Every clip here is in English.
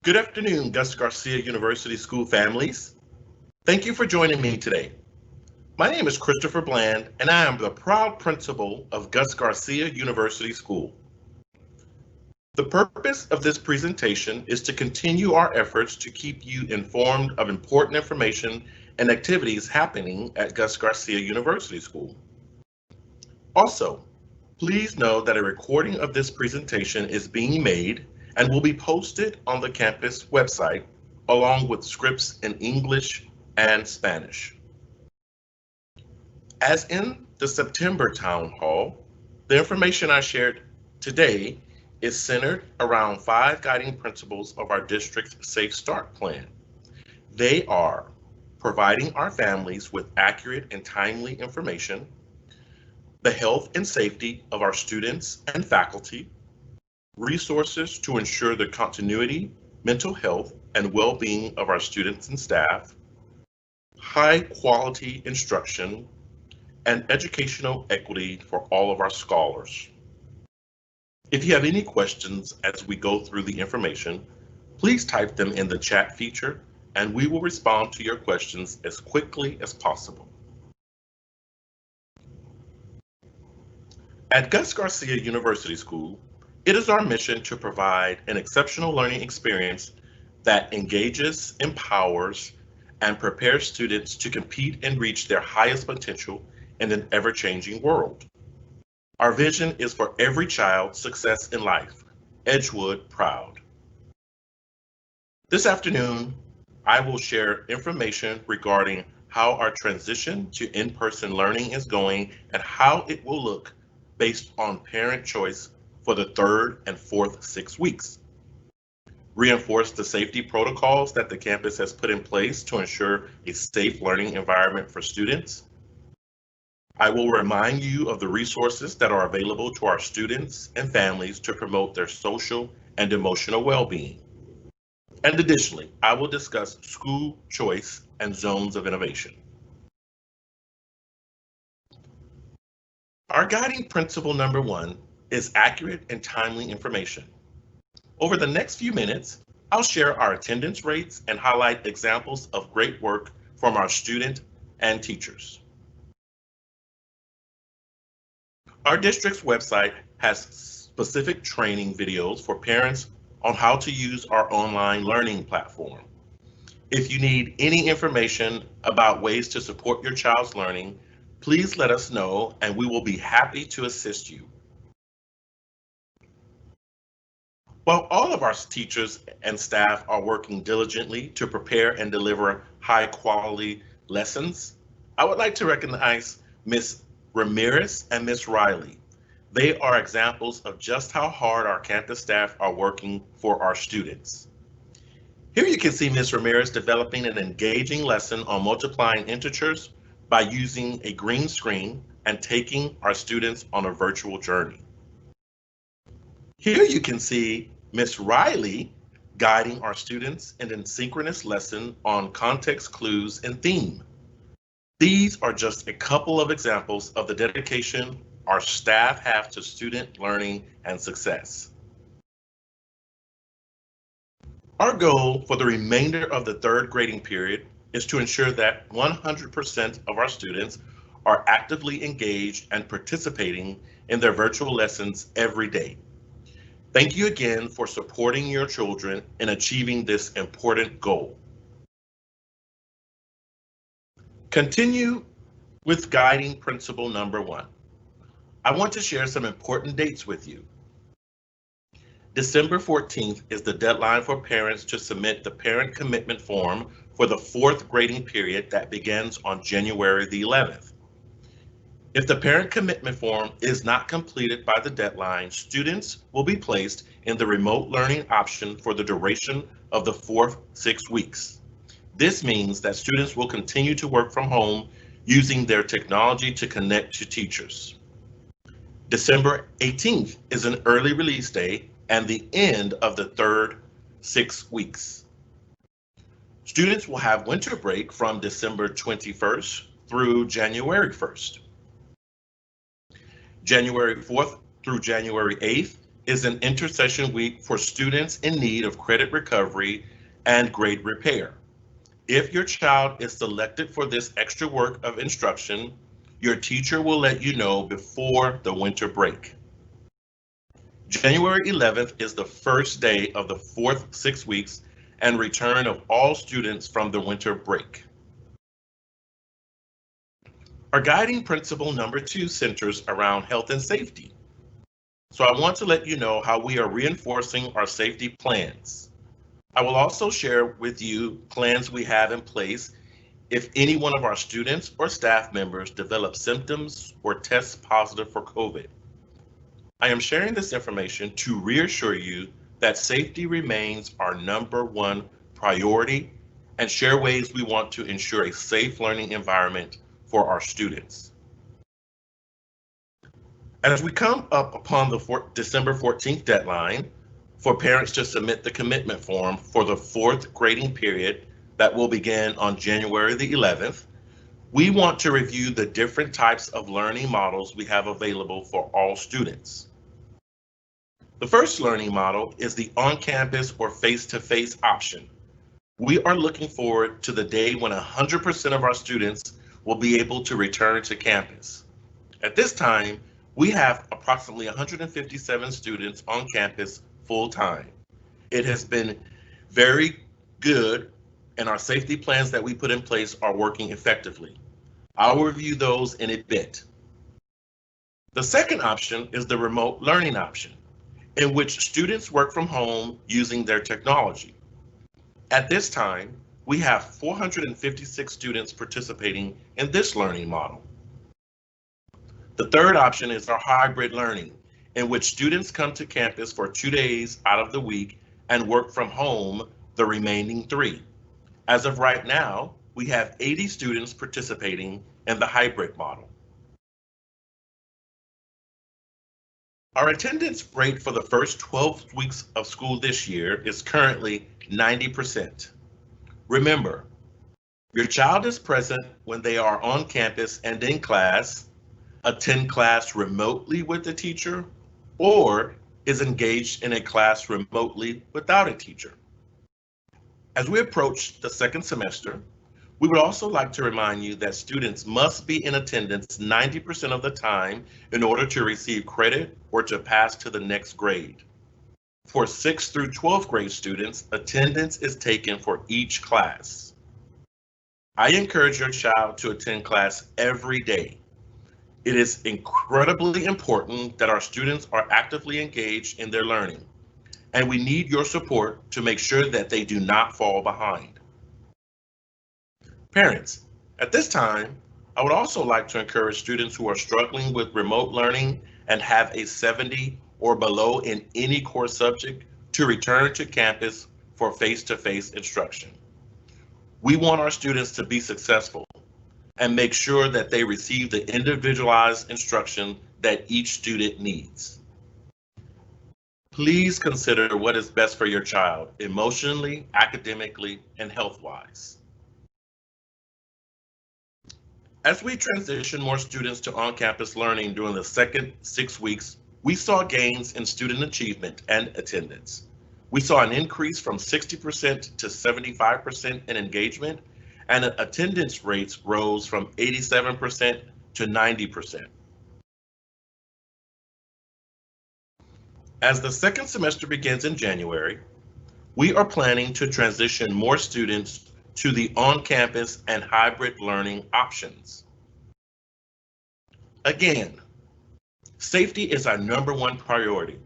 Good afternoon, Gus Garcia University School families. Thank you for joining me today. My name is Christopher Bland, and I am the proud principal of Gus Garcia University School. The purpose of this presentation is to continue our efforts to keep you informed of important information and activities happening at Gus Garcia University School. Also, please know that a recording of this presentation is being made and will be posted on the campus website along with scripts in English and Spanish. As in the September Town Hall, the information I shared today is centered around 5 guiding principles of our district's Safe Start Plan. They are providing our families with accurate and timely information, the health and safety of our students and faculty, resources to ensure the continuity, mental health, and well-being of our students and staff, high quality instruction, and educational equity for all of our scholars. If you have any questions as we go through the information, please type them in the chat feature and we will respond to your questions as quickly as possible. At Gus Garcia University School, it is our mission to provide an exceptional learning experience that engages, empowers, and prepares students to compete and reach their highest potential in an ever-changing world. Our vision is for every child's success in life. Edgewood proud. This afternoon, I will share information regarding how our transition to in-person learning is going and how it will look based on parent choice for the 3rd and 4th 6 weeks. Reinforce the safety protocols that the campus has put in place to ensure a safe learning environment for students. I will remind you of the resources that are available to our students and families to promote their social and emotional well-being. And additionally, I will discuss school choice and zones of innovation. Our guiding principle number 1 is accurate and timely information. Over the next few minutes, I'll share our attendance rates and highlight examples of great work from our students and teachers. Our district's website has specific training videos for parents on how to use our online learning platform. If you need any information about ways to support your child's learning, please let us know and we will be happy to assist you. While all of our teachers and staff are working diligently to prepare and deliver high quality lessons, I would like to recognize Ms. Ramirez and Ms. Riley. They are examples of just how hard our campus staff are working for our students. Here you can see Ms. Ramirez developing an engaging lesson on multiplying integers by using a green screen and taking our students on a virtual journey. Here you can see Ms. Riley guiding our students in an synchronous lesson on context clues and theme. These are just a couple of examples of the dedication our staff have to student learning and success. Our goal for the remainder of the 3rd grading period is to ensure that 100% of our students are actively engaged and participating in their virtual lessons every day. Thank you again for supporting your children in achieving this important goal. Continue with guiding principle number 1. I want to share some important dates with you. December 14th is the deadline for parents to submit the parent commitment form for the 4th grading period that begins on January the 11th. If the parent commitment form is not completed by the deadline, students will be placed in the remote learning option for the duration of the 4th 6 weeks. This means that students will continue to work from home using their technology to connect to teachers. December 18th is an early release day and the end of the 3rd 6 weeks. Students will have winter break from December 21st through January 1st. January 4th through January 8th is an intercession week for students in need of credit recovery and grade repair. If your child is selected for this extra work of instruction, your teacher will let you know before the winter break. January 11th is the first day of the fourth 6 weeks and return of all students from the winter break. Our guiding principle number 2 centers around health and safety. So I want to let you know how we are reinforcing our safety plans. I will also share with you plans we have in place if any one of our students or staff members develop symptoms or tests positive for COVID. I am sharing this information to reassure you that safety remains our number one priority and share ways we want to ensure a safe learning environment for our students. As we come up upon the December 14th deadline for parents to submit the commitment form for the fourth grading period that will begin on January the 11th, we want to review the different types of learning models we have available for all students. The first learning model is the on-campus or face-to-face option. We are looking forward to the day when 100% of our students will be able to return to campus. At this time, we have approximately 157 students on campus full-time. It has been very good, and our safety plans that we put in place are working effectively. I'll review those in a bit. The second option is the remote learning option, in which students work from home using their technology. At this time, we have 456 students participating in this learning model. The third option is our hybrid learning, in which students come to campus for 2 days out of the week and work from home the remaining 3. As of right now, we have 80 students participating in the hybrid model. Our attendance rate for the first 12 weeks of school this year is currently 90%. Remember, your child is present when they are on campus and in class, attend class remotely with a teacher, or is engaged in a class remotely without a teacher. As we approach the second semester, we would also like to remind you that students must be in attendance 90% of the time in order to receive credit or to pass to the next grade. For 6th through 12th grade students, attendance is taken for each class. I encourage your child to attend class every day. It is incredibly important that our students are actively engaged in their learning, and we need your support to make sure that they do not fall behind. Parents, at this time, I would also like to encourage students who are struggling with remote learning and have a 70 or below in any core subject to return to campus for face-to-face instruction. We want our students to be successful and make sure that they receive the individualized instruction that each student needs. Please consider what is best for your child emotionally, academically, and health-wise. As we transition more students to on-campus learning during the second 6 weeks, we saw gains in student achievement and attendance. We saw an increase from 60% to 75% in engagement, and attendance rates rose from 87% to 90%. As the second semester begins in January, we are planning to transition more students to the on-campus and hybrid learning options. Again, safety is our number one priority,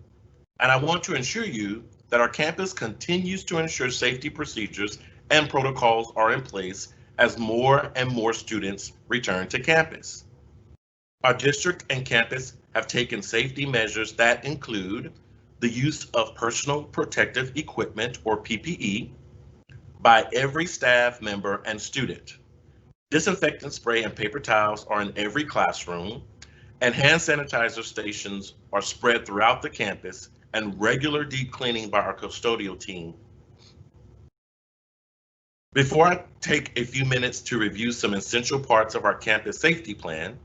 and I want to ensure you that our campus continues to ensure safety procedures and protocols are in place as more and more students return to campus. Our district and campus have taken safety measures that include the use of personal protective equipment, or PPE, by every staff member and student. Disinfectant spray and paper towels are in every classroom, and hand sanitizer stations are spread throughout the campus, and regular deep cleaning by our custodial team. Before I take a few minutes to review some essential parts of our campus safety plan,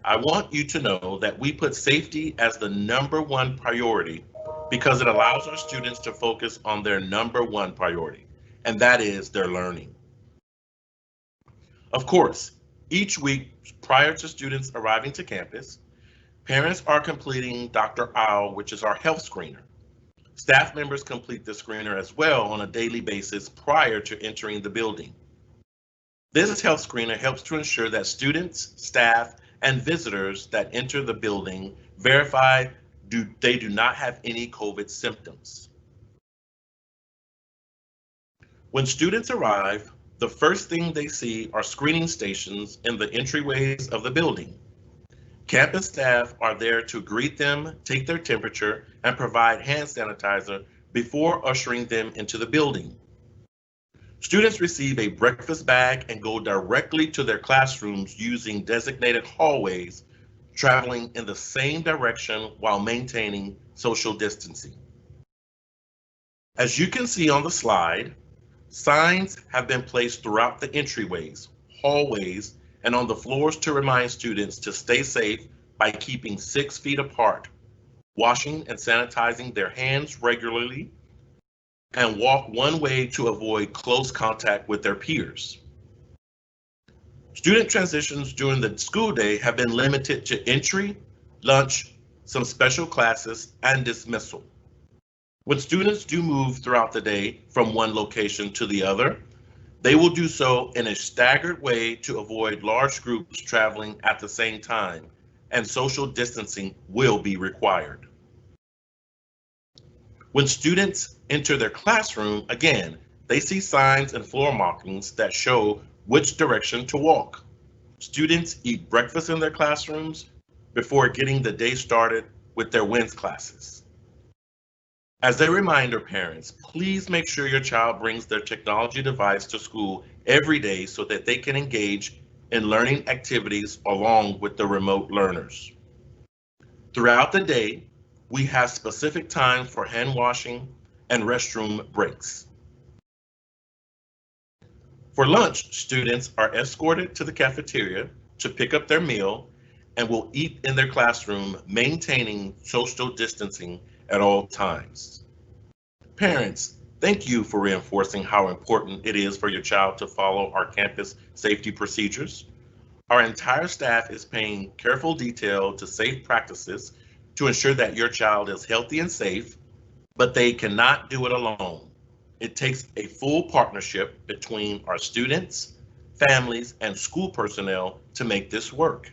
I want you to know that we put safety as the number one priority because it allows our students to focus on their number one priority, and that is their learning. Of course, each week prior to students arriving to campus, parents are completing Dr. Owl, which is our health screener. Staff members complete the screener as well on a daily basis prior to entering the building. This health screener helps to ensure that students, staff, and visitors that enter the building verify they do not have any COVID symptoms. When students arrive, the first thing they see are screening stations in the entryways of the building. Campus staff are there to greet them, take their temperature, and provide hand sanitizer before ushering them into the building. Students receive a breakfast bag and go directly to their classrooms using designated hallways, traveling in the same direction while maintaining social distancing. As you can see on the slide, signs have been placed throughout the entryways, hallways, and on the floors to remind students to stay safe by keeping 6 feet apart, washing and sanitizing their hands regularly, and walk one way to avoid close contact with their peers. Student transitions during the school day have been limited to entry, lunch, some special classes, and dismissal. When students do move throughout the day from one location to the other, they will do so in a staggered way to avoid large groups traveling at the same time, and social distancing will be required. When students enter their classroom, again, they see signs and floor markings that show which direction to walk. Students eat breakfast in their classrooms before getting the day started with their WINS classes. As a reminder, parents, please make sure your child brings their technology device to school every day so that they can engage in learning activities along with the remote learners. Throughout the day, we have specific times for hand washing and restroom breaks. For lunch, students are escorted to the cafeteria to pick up their meal and will eat in their classroom, maintaining social distancing at all times. Parents, thank you for reinforcing how important it is for your child to follow our campus safety procedures. Our entire staff is paying careful detail to safe practices to ensure that your child is healthy and safe, but they cannot do it alone. It takes a full partnership between our students, families, and school personnel to make this work.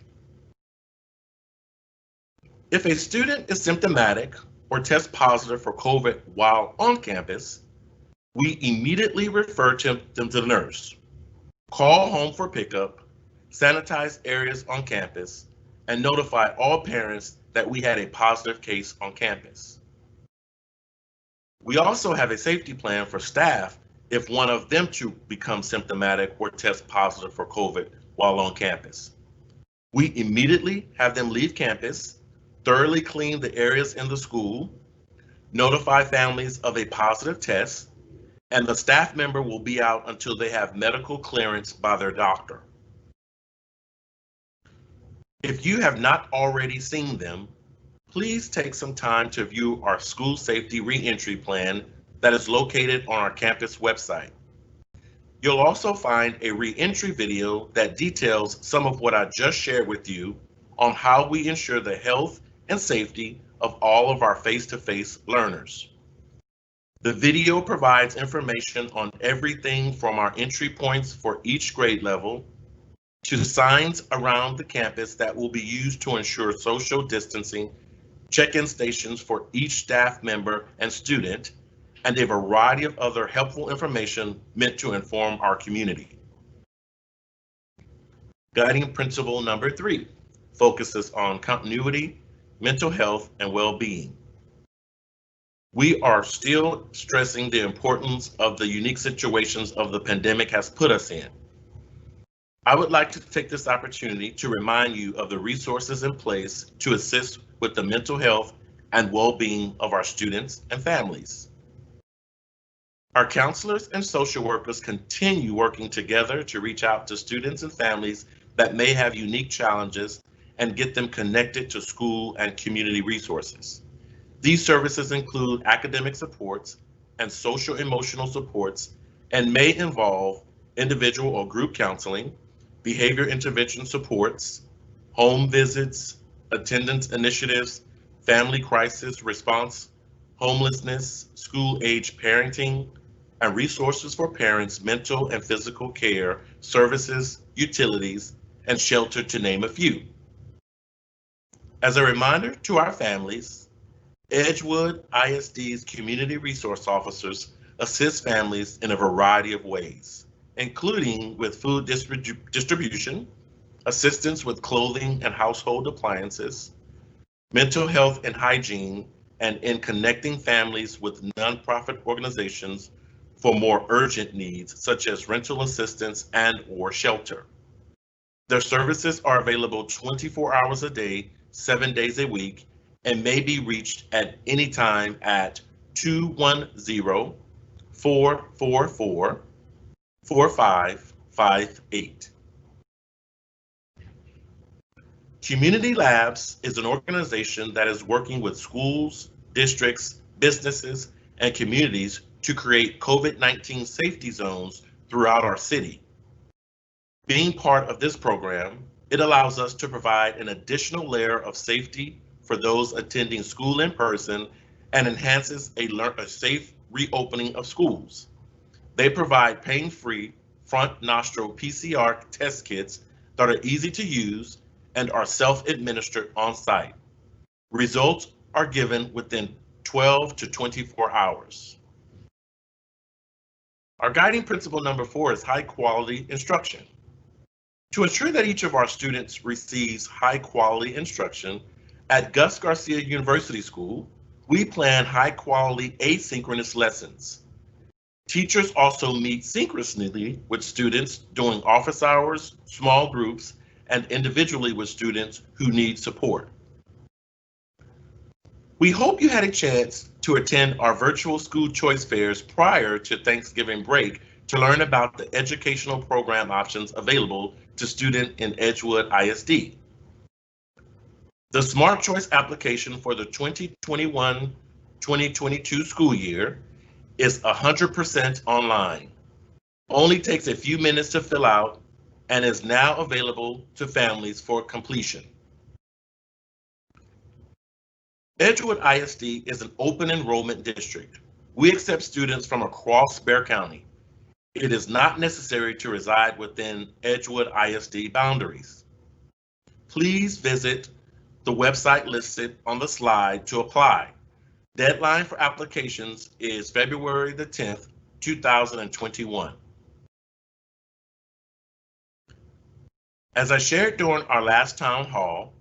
If a student is symptomatic or tests positive for COVID while on campus, we immediately refer them to the nurse, call home for pickup, sanitize areas on campus, and notify all parents that we had a positive case on campus. We also have a safety plan for staff if one of them too becomes symptomatic or tests positive for COVID while on campus. We immediately have them leave campus, thoroughly clean the areas in the school, notify families of a positive test, and the staff member will be out until they have medical clearance by their doctor. If you have not already seen them, please take some time to view our school safety reentry plan that is located on our campus website. You'll also find a reentry video that details some of what I just shared with you on how we ensure the health and safety of all of our face-to-face learners. The video provides information on everything from our entry points for each grade level to signs around the campus that will be used to ensure social distancing, check-in stations for each staff member and student, and a variety of other helpful information meant to inform our community. Guiding principle number 3 focuses on continuity, mental health, and well-being. We are still stressing the importance of the unique situations of the pandemic has put us in. I would like to take this opportunity to remind you of the resources in place to assist with the mental health and well-being of our students and families. Our counselors and social workers continue working together to reach out to students and families that may have unique challenges and get them connected to school and community resources. These services include academic supports and social emotional supports and may involve individual or group counseling, behavior intervention supports, home visits, attendance initiatives, family crisis response, homelessness, school age parenting, and resources for parents, mental and physical care, services, utilities, and shelter, to name a few. As a reminder to our families, Edgewood ISD's community resource officers assist families in a variety of ways, including with food distribution, assistance with clothing and household appliances, mental health and hygiene, and in connecting families with nonprofit organizations for more urgent needs such as rental assistance and or shelter. Their services are available 24 hours a day, 7 days a week, and may be reached at any time at 210-444-4558. Community Labs is an organization that is working with schools, districts, businesses, and communities to create COVID-19 safety zones throughout our city. Being part of this program, it allows us to provide an additional layer of safety for those attending school in person and enhances a safe reopening of schools. They provide pain-free front nostril PCR test kits that are easy to use and are self-administered on site. Results are given within 12 to 24 hours. Our guiding principle number 4 is high quality instruction. To ensure that each of our students receives high quality instruction, at Gus Garcia University School, we plan high quality asynchronous lessons. Teachers also meet synchronously with students during office hours, small groups, and individually with students who need support. We hope you had a chance to attend our virtual school choice fairs prior to Thanksgiving break to learn about the educational program options available to students in Edgewood ISD. The Smart Choice application for the 2021-2022 school year is 100% online. Only takes a few minutes to fill out and is now available to families for completion. Edgewood ISD is an open enrollment district. We accept students from across Bexar County. It is not necessary to reside within Edgewood ISD boundaries. Please visit the website listed on the slide to apply. Deadline for applications is February the 10th, 2021. As I shared during our last town hall,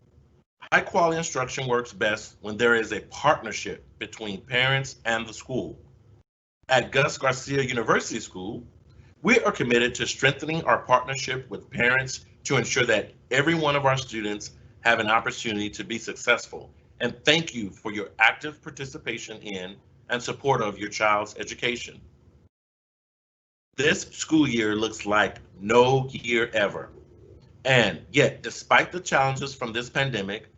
high quality instruction works best when there is a partnership between parents and the school. At Gus Garcia University School, we are committed to strengthening our partnership with parents to ensure that every one of our students have an opportunity to be successful. And thank you for your active participation in and support of your child's education. This school year looks like no year ever. And yet, despite the challenges from this pandemic,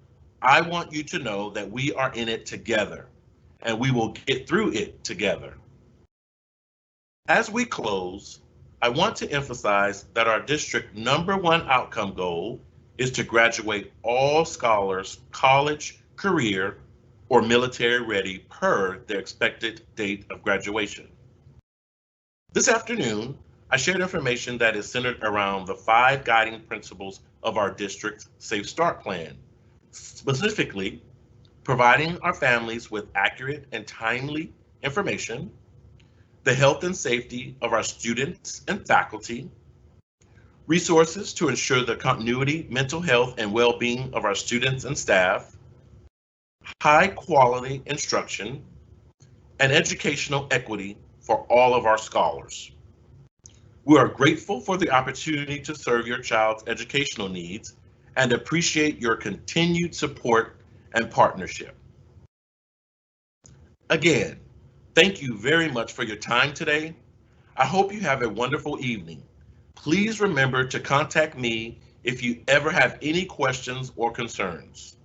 I want you to know that we are in it together and we will get through it together. As we close, I want to emphasize that our district #1 outcome goal is to graduate all scholars college, career, or military ready per their expected date of graduation. This afternoon, I shared information that is centered around the 5 guiding principles of our district's Safe Start Plan, specifically providing our families with accurate and timely information, the health and safety of our students and faculty, resources to ensure the continuity, mental health, and well-being of our students and staff, high quality instruction, and educational equity for all of our scholars. We are grateful for the opportunity to serve your child's educational needs and appreciate your continued support and partnership. Again, thank you very much for your time today. I hope you have a wonderful evening. Please remember to contact me if you ever have any questions or concerns.